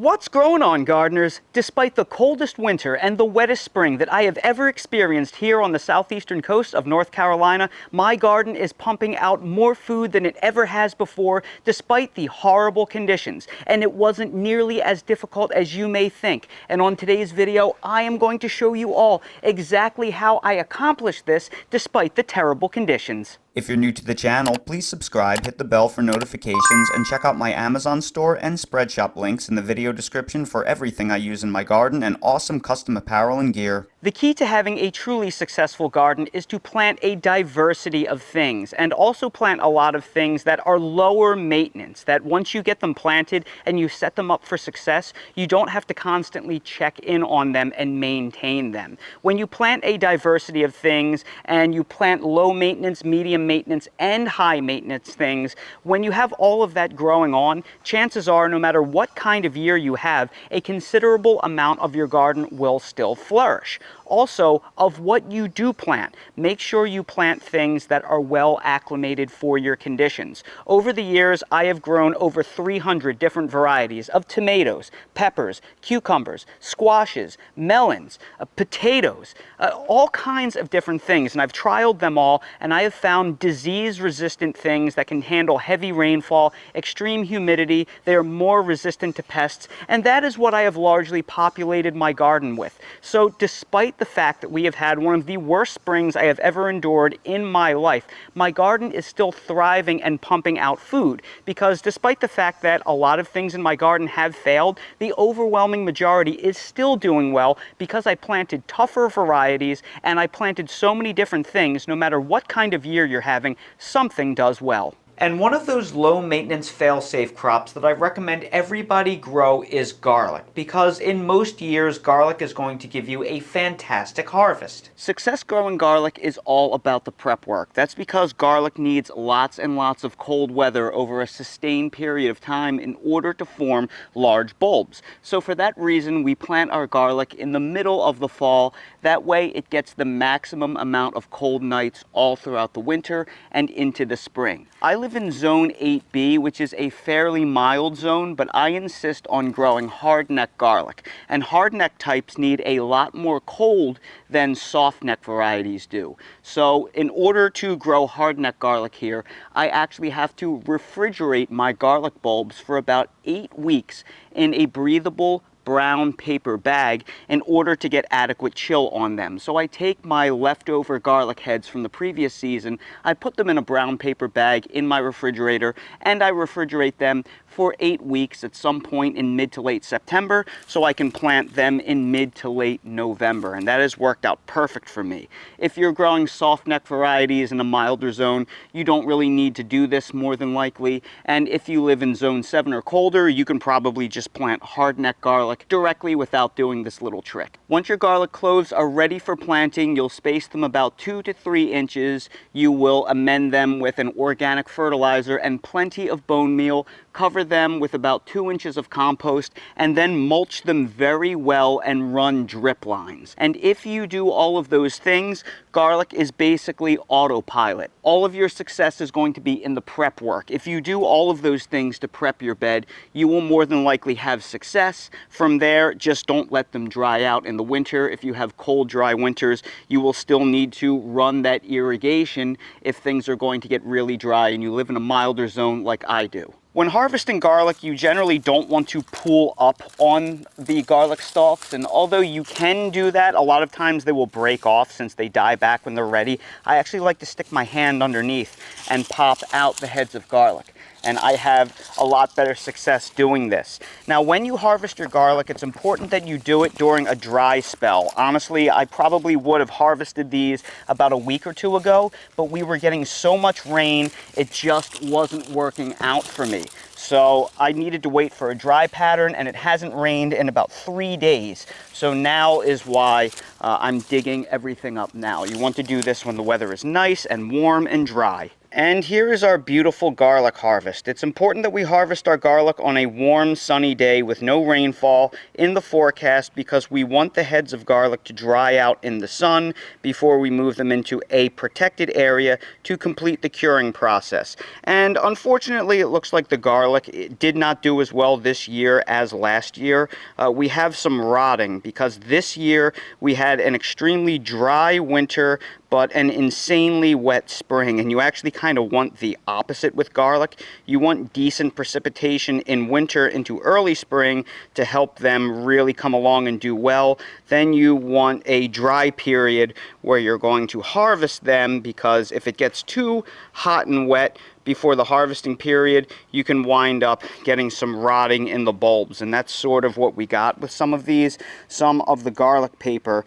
What's growing on, gardeners? Despite the coldest winter and the wettest spring that I have ever experienced here on the southeastern coast of North Carolina, my garden is pumping out more food than it ever has before, despite the horrible conditions. And it wasn't nearly as difficult as you may think. And on today's video, I am going to show you all exactly how I accomplished this despite the terrible conditions. If you're new to the channel, please subscribe, hit the bell for notifications, and check out my Amazon store and Spreadshop links in the video description for everything I use in my garden and awesome custom apparel and gear. The key to having a truly successful garden is to plant a diversity of things, and also plant a lot of things that are lower maintenance, that once you get them planted and you set them up for success, you don't have to constantly check in on them and maintain them. When you plant a diversity of things and you plant low maintenance, medium maintenance, and high maintenance things, when you have all of that growing on, chances are no matter what kind of year you have, a considerable amount of your garden will still flourish. Also, of what you do plant, make sure you plant things that are well acclimated for your conditions. Over the years, I have grown over 300 different varieties of tomatoes, peppers, cucumbers, squashes, melons, potatoes, all kinds of different things. And I've trialed them all, and I have found disease-resistant things that can handle heavy rainfall, extreme humidity. They are more resistant to pests, and that is what I have largely populated my garden with. So despite the fact that we have had one of the worst springs I have ever endured in my life, my garden is still thriving and pumping out food, because despite the fact that a lot of things in my garden have failed, the overwhelming majority is still doing well because I planted tougher varieties and I planted so many different things. No matter what kind of year you're having, something does well. And one of those low-maintenance, fail-safe crops that I recommend everybody grow is garlic, because in most years, garlic is going to give you a fantastic harvest. Success growing garlic is all about the prep work. That's because garlic needs lots and lots of cold weather over a sustained period of time in order to form large bulbs. So for that reason, we plant our garlic in the middle of the fall. That way, it gets the maximum amount of cold nights all throughout the winter and into the spring. I live in zone 8B, which is a fairly mild zone, but I insist on growing hardneck garlic. And hardneck types need a lot more cold than softneck varieties do. So in order to grow hardneck garlic here, I actually have to refrigerate my garlic bulbs for about 8 weeks in a breathable brown paper bag in order to get adequate chill on them. So I take my leftover garlic heads from the previous season, I put them in a brown paper bag in my refrigerator, and I refrigerate them for 8 weeks at some point in mid to late September, so I can plant them in mid to late November, and that has worked out perfect for me. If you're growing softneck varieties in a milder zone, you don't really need to do this more than likely, and if you live in zone 7 or colder, you can probably just plant hardneck garlic directly without doing this little trick. Once your garlic cloves are ready for planting, you'll space them about 2 to 3 inches. You will amend them with an organic fertilizer and plenty of bone meal. Cover them with about 2 inches of compost, and then mulch them very well and run drip lines. And if you do all of those things, garlic is basically autopilot. All of your success is going to be in the prep work. If you do all of those things to prep your bed, you will more than likely have success. From there, just don't let them dry out in the winter. If you have cold, dry winters, you will still need to run that irrigation if things are going to get really dry and you live in a milder zone like I do. When harvesting garlic, you generally don't want to pull up on the garlic stalks, and although you can do that, a lot of times they will break off since they die back when they're ready. I actually like to stick my hand underneath and pop out the heads of garlic, and I have a lot better success doing this. Now, when you harvest your garlic, it's important that you do it during a dry spell. Honestly, I probably would have harvested these about a week or two ago, but we were getting so much rain, it just wasn't working out for me. So I needed to wait for a dry pattern, and it hasn't rained in about 3 days. So now is why I'm digging everything up now. You want to do this when the weather is nice and warm and dry. And here is our beautiful garlic harvest. It's important that we harvest our garlic on a warm, sunny day with no rainfall in the forecast because we want the heads of garlic to dry out in the sun before we move them into a protected area to complete the curing process. And unfortunately, it looks like the garlic did not do as well this year as last year. We have some rotting because this year we had an extremely dry winter but an insanely wet spring, and you actually kind of want the opposite with garlic. You want decent precipitation in winter into early spring to help them really come along and do well. Then you want a dry period where you're going to harvest them, because if it gets too hot and wet before the harvesting period, you can wind up getting some rotting in the bulbs, and that's sort of what we got with some of these. Some of the garlic paper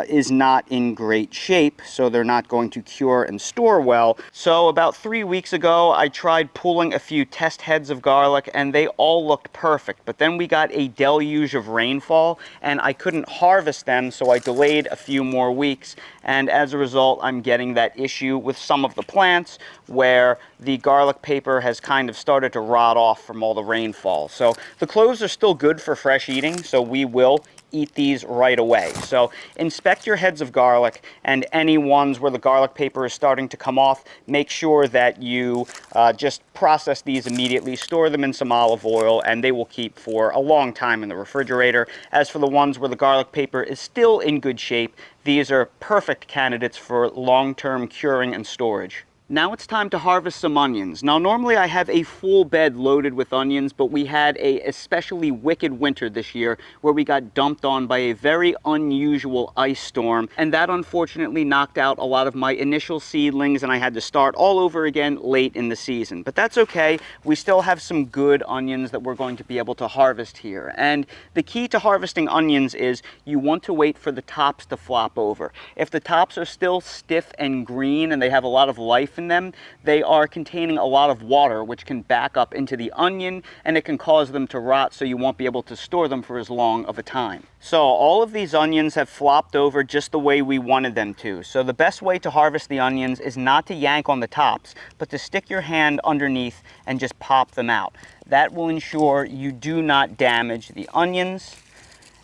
is not in great shape, so they're not going to cure and store well. So about 3 weeks ago, I tried pulling a few test heads of garlic, and they all looked perfect. But then we got a deluge of rainfall, and I couldn't harvest them, so I delayed a few more weeks. And as a result, I'm getting that issue with some of the plants where the garlic paper has kind of started to rot off from all the rainfall. So the cloves are still good for fresh eating, so we will eat these right away. So inspect your heads of garlic, and any ones where the garlic paper is starting to come off, make sure that you just process these immediately, store them in some olive oil, and they will keep for a long time in the refrigerator. As for the ones where the garlic paper is still in good shape, these are perfect candidates for long-term curing and storage. Now it's time to harvest some onions. Now normally I have a full bed loaded with onions, but we had a especially wicked winter this year where we got dumped on by a very unusual ice storm, and that unfortunately knocked out a lot of my initial seedlings, and I had to start all over again late in the season. But that's okay. We still have some good onions that we're going to be able to harvest here. And the key to harvesting onions is you want to wait for the tops to flop over. If the tops are still stiff and green and they have a lot of life in them, they are containing a lot of water, which can back up into the onion, and it can cause them to rot, so you won't be able to store them for as long of a time. So all of these onions have flopped over just the way we wanted them to. So the best way to harvest the onions is not to yank on the tops, but to stick your hand underneath and just pop them out. That will ensure you do not damage the onions.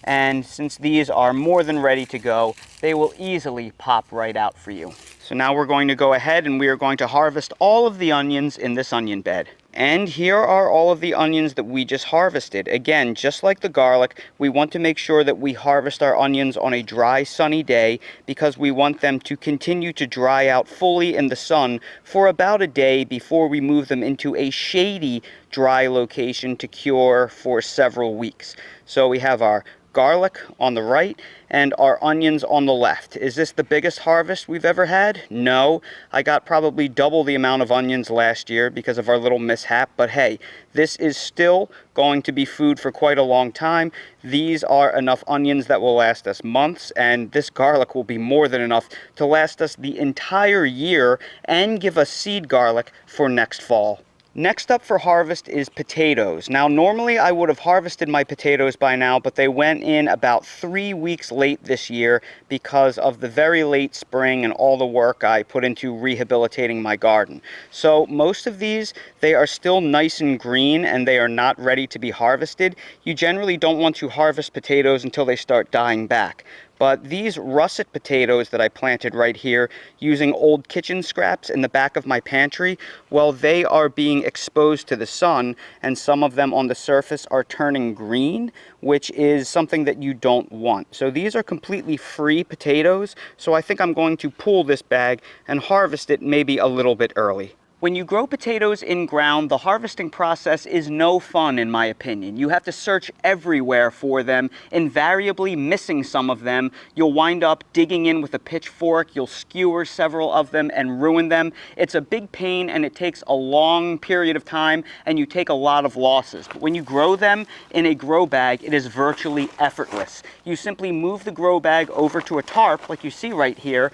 And since these are more than ready to go, they will easily pop right out for you. So now we're going to go ahead and we are going to harvest all of the onions in this onion bed. And here are all of the onions that we just harvested. Again, just like the garlic, we want to make sure that we harvest our onions on a dry, sunny day, because we want them to continue to dry out fully in the sun for about a day before we move them into a shady, dry location to cure for several weeks. So we have our garlic on the right and our onions on the left. Is this the biggest harvest we've ever had? No. I got probably double the amount of onions last year because of our little mishap, but hey, this is still going to be food for quite a long time. These are enough onions that will last us months, and this garlic will be more than enough to last us the entire year and give us seed garlic for next fall. Next up for harvest is potatoes. Now normally I would have harvested my potatoes by now, but they went in about 3 weeks late this year because of the very late spring and all the work I put into rehabilitating my garden. So most of these, they are still nice and green and they are not ready to be harvested. You generally don't want to harvest potatoes until they start dying back. But these russet potatoes that I planted right here using old kitchen scraps in the back of my pantry, well, they are being exposed to the sun, and some of them on the surface are turning green, which is something that you don't want. So these are completely free potatoes, so I think I'm going to pull this bag and harvest it maybe a little bit early. When you grow potatoes in ground, the harvesting process is no fun, in my opinion. You have to search everywhere for them, invariably missing some of them. You'll wind up digging in with a pitchfork, you'll skewer several of them and ruin them. It's a big pain and it takes a long period of time and you take a lot of losses. But when you grow them in a grow bag, it is virtually effortless. You simply move the grow bag over to a tarp, like you see right here.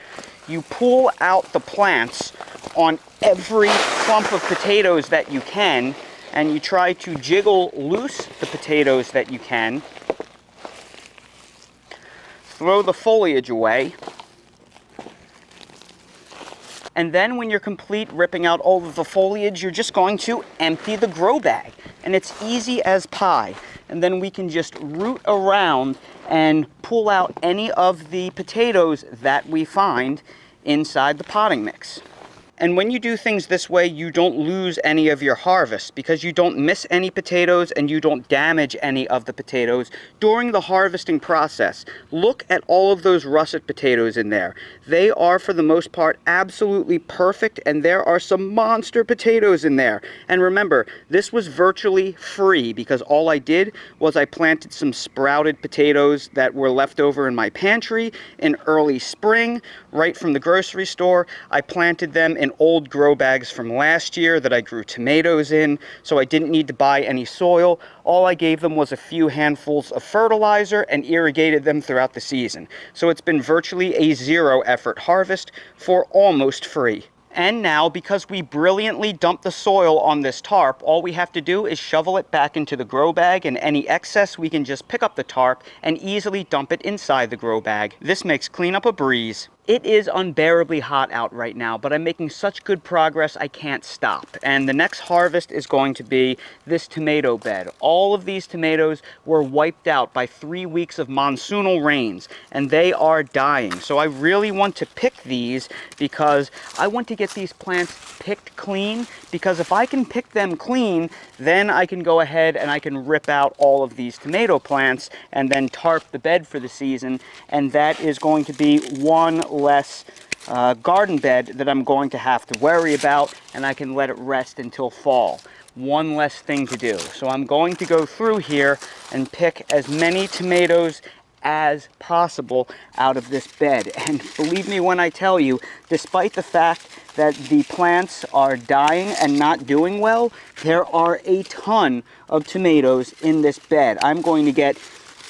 You pull out the plants on every clump of potatoes that you can, and you try to jiggle loose the potatoes that you can. Throw the foliage away. And then when you're complete ripping out all of the foliage, you're just going to empty the grow bag. And it's easy as pie. And then we can just root around and pull out any of the potatoes that we find inside the potting mix. And when you do things this way, you don't lose any of your harvest because you don't miss any potatoes and you don't damage any of the potatoes during the harvesting process. Look at all of those russet potatoes in there. They are, for the most part, absolutely perfect, and there are some monster potatoes in there. And remember, this was virtually free because all I did was I planted some sprouted potatoes that were left over in my pantry in early spring, right from the grocery store. I planted them in old grow bags from last year that I grew tomatoes in, so I didn't need to buy any soil. All I gave them was a few handfuls of fertilizer and irrigated them throughout the season. So it's been virtually a zero effort harvest for almost free. And now, because we brilliantly dumped the soil on this tarp, all we have to do is shovel it back into the grow bag, and any excess we can just pick up the tarp and easily dump it inside the grow bag. This makes cleanup a breeze. It is unbearably hot out right now, but I'm making such good progress I can't stop. And the next harvest is going to be this tomato bed. All of these tomatoes were wiped out by 3 weeks of monsoonal rains, and they are dying. So I really want to pick these because I want to get these plants picked clean, because if I can pick them clean, then I can go ahead and I can rip out all of these tomato plants and then tarp the bed for the season, and that is going to be one less garden bed that I'm going to have to worry about, and I can let it rest until fall. One less thing to do. So I'm going to go through here and pick as many tomatoes as possible out of this bed. And believe me when I tell you, despite the fact that the plants are dying and not doing well, there are a ton of tomatoes in this bed. I'm going to get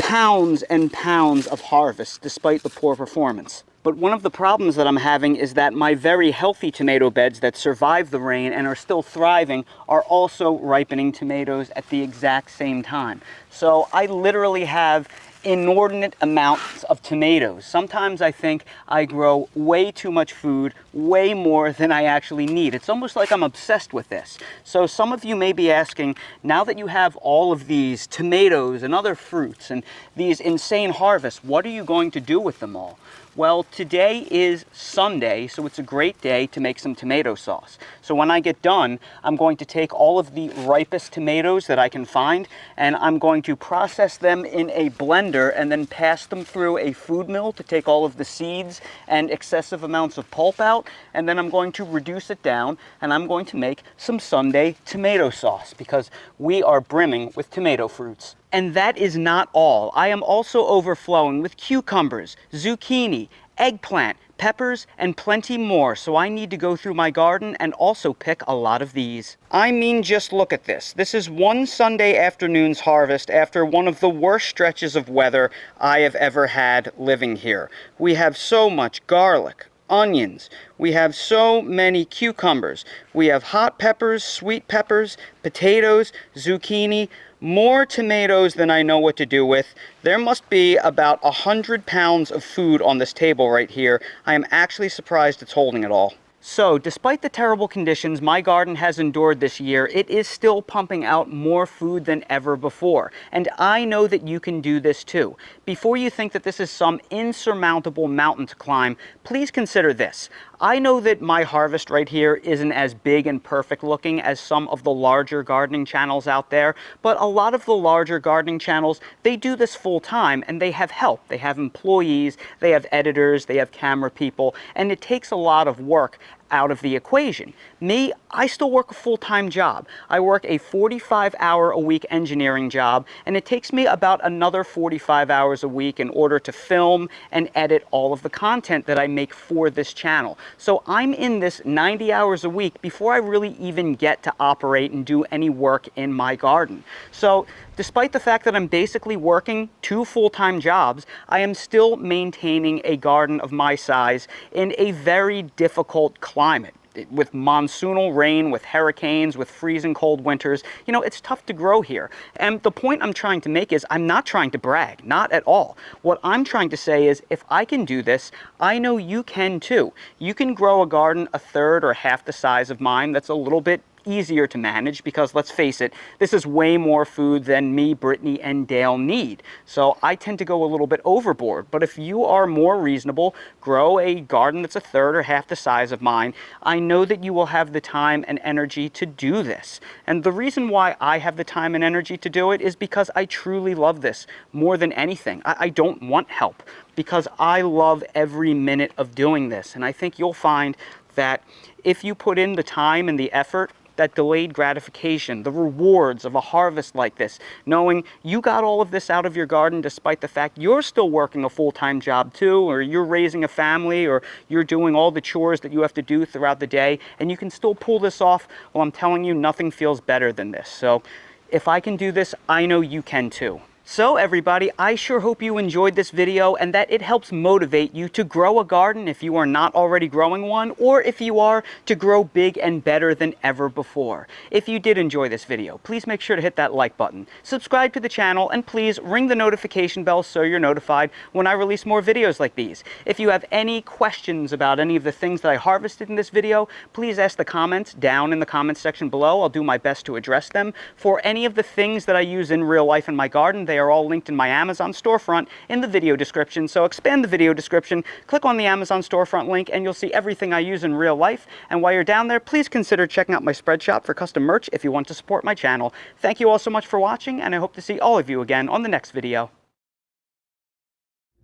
pounds and pounds of harvest despite the poor performance. But one of the problems that I'm having is that my very healthy tomato beds that survive the rain and are still thriving are also ripening tomatoes at the exact same time. So I literally have inordinate amounts of tomatoes. Sometimes I think I grow way too much food, way more than I actually need. It's almost like I'm obsessed with this. So some of you may be asking, now that you have all of these tomatoes and other fruits and these insane harvests, what are you going to do with them all? Well, today is Sunday, so it's a great day to make some tomato sauce. So when I get done, I'm going to take all of the ripest tomatoes that I can find, and I'm going to process them in a blender and then pass them through a food mill to take all of the seeds and excessive amounts of pulp out, and then I'm going to reduce it down, and I'm going to make some Sunday tomato sauce because we are brimming with tomato fruits. And that is not all. I am also overflowing with cucumbers, zucchini, eggplant, peppers, and plenty more, so I need to go through my garden and also pick a lot of these. I mean, just look at this. This is one Sunday afternoon's harvest after one of the worst stretches of weather I have ever had living here. We have so much garlic, onions, we have so many cucumbers, we have hot peppers, sweet peppers, potatoes, zucchini, more tomatoes than I know what to do with. There must be about 100 pounds of food on this table right here. I am actually surprised it's holding it all. So, despite the terrible conditions my garden has endured this year, it is still pumping out more food than ever before. And I know that you can do this too. Before you think that this is some insurmountable mountain to climb, please consider this. I know that my harvest right here isn't as big and perfect looking as some of the larger gardening channels out there, but a lot of the larger gardening channels, they do this full time and they have help. They have employees, they have editors, they have camera people, and it takes a lot of work out of the equation. Me, I still work a full-time job. I work a 45-hour-a-week engineering job, and it takes me about another 45 hours a week in order to film and edit all of the content that I make for this channel. So I'm in this 90 hours a week before I really even get to operate and do any work in my garden. So despite the fact that I'm basically working 2 full-time jobs, I am still maintaining a garden of my size in a very difficult climate. with monsoonal rain, with hurricanes, with freezing cold winters, you know, it's tough to grow here. And the point I'm trying to make is I'm not trying to brag, not at all. What I'm trying to say is if I can do this, I know you can too. You can grow a garden a third or half the size of mine that's a little bit easier to manage because, let's face it, this is way more food than me, Brittany, and Dale need. So I tend to go a little bit overboard. But if you are more reasonable, grow a garden that's a third or half the size of mine, I know that you will have the time and energy to do this. And the reason why I have the time and energy to do it is because I truly love this more than anything. I don't want help because I love every minute of doing this. And I think you'll find that if you put in the time and the effort, that delayed gratification, the rewards of a harvest like this, knowing you got all of this out of your garden despite the fact you're still working a full-time job too, or you're raising a family, or you're doing all the chores that you have to do throughout the day, and you can still pull this off, well, I'm telling you, nothing feels better than this. So if I can do this, I know you can too. So everybody, I sure hope you enjoyed this video and that it helps motivate you to grow a garden if you are not already growing one, or if you are, to grow big and better than ever before. If you did enjoy this video, please make sure to hit that like button, subscribe to the channel, and please ring the notification bell so you're notified when I release more videos like these. If you have any questions about any of the things that I harvested in this video, please ask the comments down in the comments section below. I'll do my best to address them. For any of the things that I use in real life in my garden, they are all linked in my Amazon storefront in the video description. So expand the video description, click on the Amazon storefront link, and you'll see everything I use in real life. And while you're down there, please consider checking out my spread shop for custom merch if you want to support my channel. Thank you all so much for watching, and I hope to see all of you again on the next video.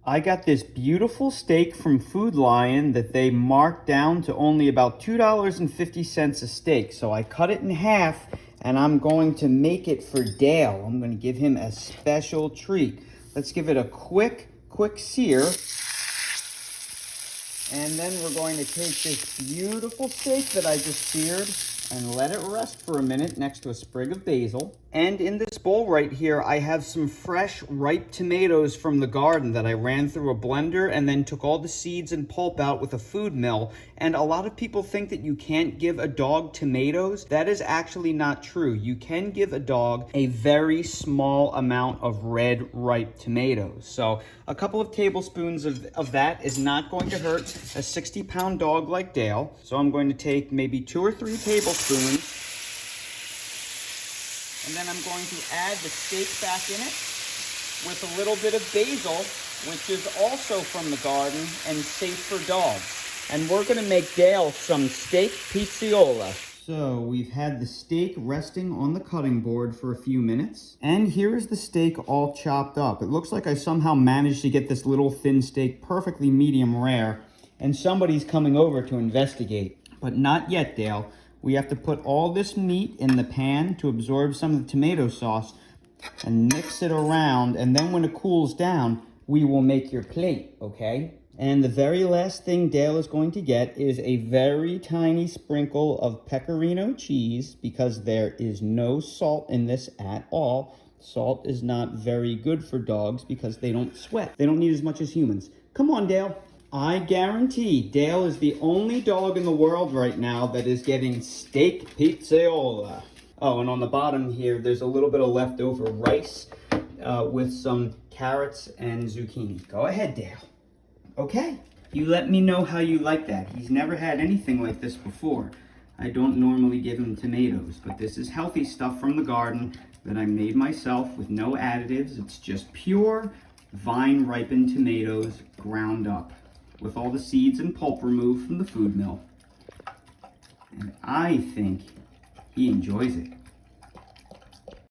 I got this beautiful steak from Food Lion that they marked down to only about $2.50 a steak. So I cut it in half, and I'm going to make it for Dale. I'm going to give him a special treat. Let's give it a quick sear. And then we're going to take this beautiful steak that I just seared and let it rest for a minute next to a sprig of basil. And in this bowl right here, I have some fresh, ripe tomatoes from the garden that I ran through a blender and then took all the seeds and pulp out with a food mill. And a lot of people think that you can't give a dog tomatoes. That is actually not true. You can give a dog a very small amount of red, ripe tomatoes. So a couple of tablespoons of that is not going to hurt a 60-pound dog like Dale. So I'm going to take maybe 2 or 3 tablespoons. And then I'm going to add the steak back in it with a little bit of basil, which is also from the garden and safe for dogs. And we're going to make Dale some steak pizziola. So we've had the steak resting on the cutting board for a few minutes. And here's the steak all chopped up. It looks like I somehow managed to get this little thin steak perfectly medium rare. And somebody's coming over to investigate. But not yet, Dale. We have to put all this meat in the pan to absorb some of the tomato sauce and mix it around. And then when it cools down, we will make your plate, okay? And the very last thing Dale is going to get is a very tiny sprinkle of pecorino cheese because there is no salt in this at all. Salt is not very good for dogs because they don't sweat. They don't need as much as humans. Come on, Dale. I guarantee Dale is the only dog in the world right now that is getting steak pizziola. Oh, and on the bottom here, there's a little bit of leftover rice with some carrots and zucchini. Go ahead, Dale. Okay, you let me know how you like that. He's never had anything like this before. I don't normally give him tomatoes, but this is healthy stuff from the garden that I made myself with no additives. It's just pure vine-ripened tomatoes ground up, with all the seeds and pulp removed from the food mill. And I think he enjoys it.